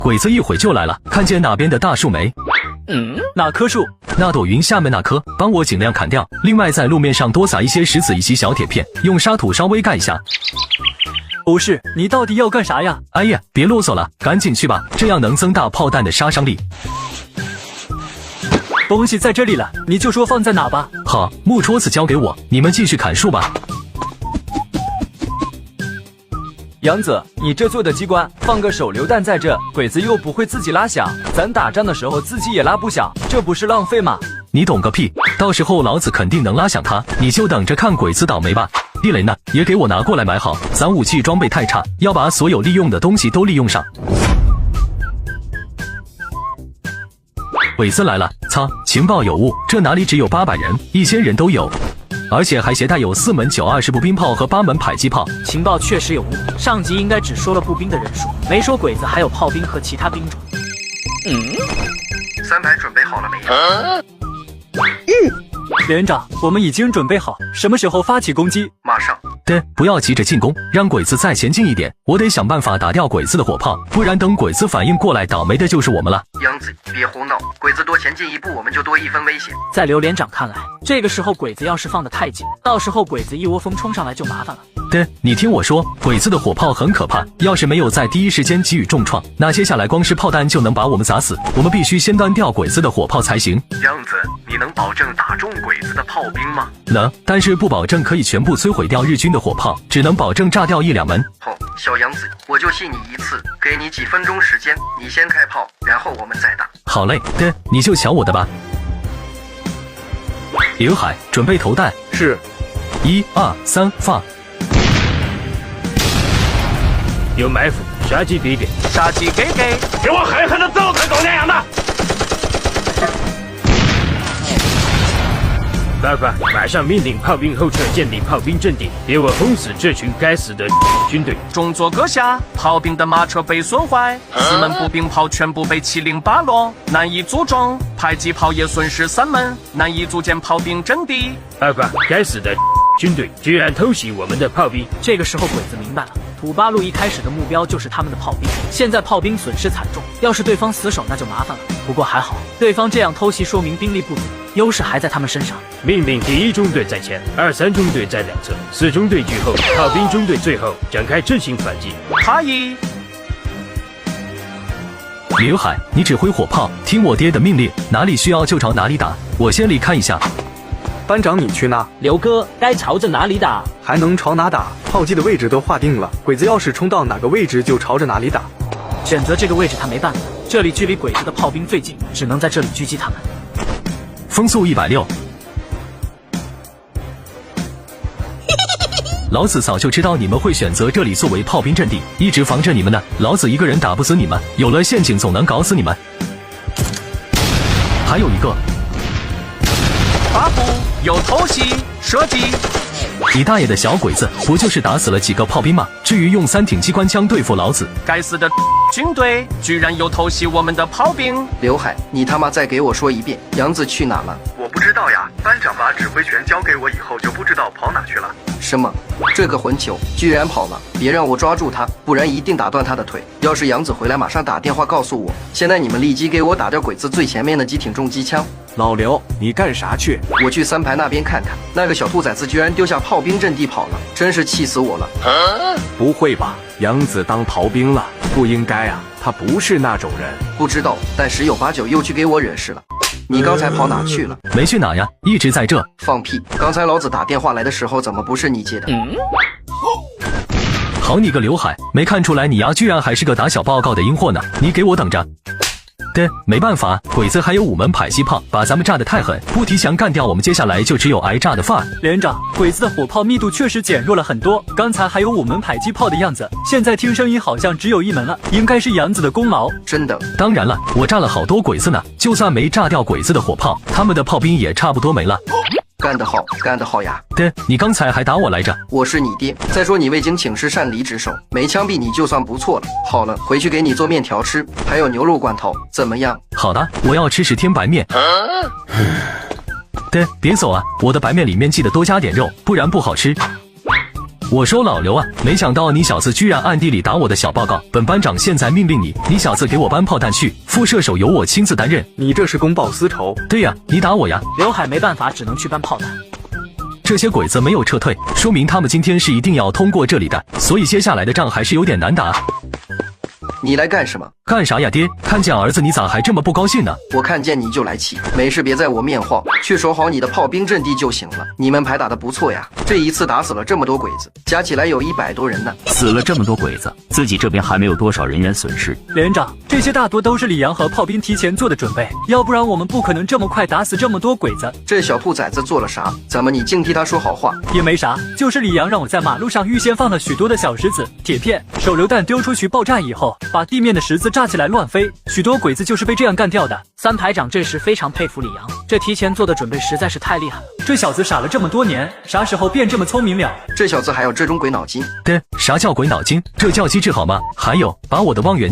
鬼子一会就来了，看见哪边的大树没？哪棵树？那朵云下面那棵，帮我尽量砍掉。另外在路面上多撒一些石子以及小铁片，用沙土稍微盖一下。不是，你到底要干啥呀？哎呀，别啰嗦了，赶紧去吧，这样能增大炮弹的杀伤力。东西在这里了，你就说放在哪吧。好，木戳子交给我，你们继续砍树吧。杨子，你这做的机关，放个手榴弹在这，鬼子又不会自己拉响，咱打仗的时候自己也拉不响，这不是浪费吗？你懂个屁！到时候老子肯定能拉响它，你就等着看鬼子倒霉吧。地雷呢，也给我拿过来买好，咱武器装备太差，要把所有利用的东西都利用上。鬼子来了，操！情报有误，这哪里只有800人，1000人都有。而且还携带有4门920步兵炮和8门迫击炮。情报确实有误，上级应该只说了步兵的人数，没说鬼子还有炮兵和其他兵种。3排准备好了没有？连员长，我们已经准备好，什么时候发起攻击？马上。对，不要急着进攻，让鬼子再前进一点，我得想办法打掉鬼子的火炮，不然等鬼子反应过来，倒霉的就是我们了。杨子，别胡闹，鬼子多前进一步，我们就多1分危险。在刘连长看来，这个时候鬼子要是放得太近，到时候鬼子一窝蜂冲上来就麻烦了。对，你听我说，鬼子的火炮很可怕，要是没有在第一时间给予重创，那接下来光是炮弹就能把我们砸死。我们必须先端掉鬼子的火炮才行。杨子，你能保证打中鬼子的炮兵吗？能，但是不保证可以全部摧毁掉日军的火炮，只能保证炸掉1、2门。好，小杨子，我就信你一次，给你几分钟时间，你先开炮，然后我们再打。好嘞，对，你就瞧我的吧。刘海，准备投弹。是。1、2、3，放。有埋伏，杀鸡给给，杀鸡给，给我狠狠的揍他狗娘养的！爸爸，马上命令炮兵后撤，建立炮兵阵地，给我轰死这群该死的军队！重作阁下，炮兵的马车被损坏，4门步兵炮全部被欺凌拔落，难以组装，迫击炮也损失3门，难以组建炮兵阵地。爸爸，该死的军队居然偷袭我们的炮兵！这个时候鬼子明白了，土八路一开始的目标就是他们的炮兵，现在炮兵损失惨重，要是对方死守那就麻烦了。不过还好，对方这样偷袭说明兵力不足，优势还在他们身上。命令第1中队在前，2、3中队在两侧，4中队居后，炮兵中队最后展开阵型反击。哈伊，刘海，你指挥火炮，听我爹的命令，哪里需要就朝哪里打。我先离开一下。班长，你去哪？刘哥，该朝着哪里打？还能朝哪打？炮击的位置都划定了，鬼子要是冲到哪个位置就朝着哪里打。选择这个位置他没办法，这里距离鬼子的炮兵最近，只能在这里狙击他们。风速160。老子早就知道你们会选择这里作为炮兵阵地，一直防着你们呢。老子一个人打不死你们，有了陷阱总能搞死你们。还有一个发布，有偷袭，射击。你大爷的小鬼子，不就是打死了几个炮兵吗？至于用3挺机关枪对付老子？该死的军队居然又偷袭我们的炮兵！刘海，你他妈再给我说一遍，杨子去哪了？我不知道呀，班长把指挥权交给我以后就不知道跑哪去了。什么？这个混球居然跑了！别让我抓住他，不然一定打断他的腿。要是杨子回来，马上打电话告诉我。现在你们立即给我打掉鬼子最前面的几挺重机枪。老刘，你干啥去？我去3排那边看看，那个小兔崽子居然丢下炮兵阵地跑了，真是气死我了！不会吧，杨子当逃兵了？不应该啊，他不是那种人。不知道，但10有8九又去给我惹事了。你刚才跑哪去了？没去哪呀，一直在这。放屁！刚才老子打电话来的时候，怎么不是你接的？好你个刘海，没看出来你丫居然还是个打小报告的阴货呢！你给我等着！对，没办法，鬼子还有5门迫击炮，把咱们炸得太狠，不提前干掉我们，接下来就只有挨炸的份儿。连长，鬼子的火炮密度确实减弱了很多，刚才还有5门迫击炮的样子，现在听声音好像只有1门了，应该是杨子的功劳。真的？当然了，我炸了好多鬼子呢，就算没炸掉鬼子的火炮，他们的炮兵也差不多没了。干得好，干得好呀！对，你刚才还打我来着。我是你爹。再说你未经请示擅离职守，没枪毙你就算不错了。好了，回去给你做面条吃，还有牛肉罐头，怎么样？好的，我要吃10天白面。对，别走啊，我的白面里面记得多加点肉，不然不好吃。我说老刘啊，没想到你小子居然暗地里打我的小报告。本班长现在命令你，你小子给我搬炮弹去，副射手由我亲自担任。你这是公报私仇。对呀，你打我呀。刘海没办法，只能去搬炮弹。这些鬼子没有撤退，说明他们今天是一定要通过这里的，所以接下来的仗还是有点难打。你来干什么？干啥呀爹？看见儿子你咋还这么不高兴呢？我看见你就来气，没事别在我面晃，去守好你的炮兵阵地就行了。你们牌打得不错呀，这一次打死了这么多鬼子，加起来有100多人呢。死了这么多鬼子，自己这边还没有多少人员损失。连长，这些大多都是李阳和炮兵提前做的准备，要不然我们不可能这么快打死这么多鬼子。这小兔崽子做了啥？怎么你净替他说好话？也没啥，就是李阳让我在马路上预先放了许多的小石子、铁片，手榴弹丢出去爆炸以后，把地面的石子炸起来乱飞，许多鬼子就是被这样干掉的。三排长这时非常佩服李阳，这提前做的准备实在是太厉害了。这小子傻了这么多年，啥时候变这么聪明了？这小子还有这种鬼脑筋？爹，啥叫鬼脑筋？这叫机智好吗？还有，把我的望远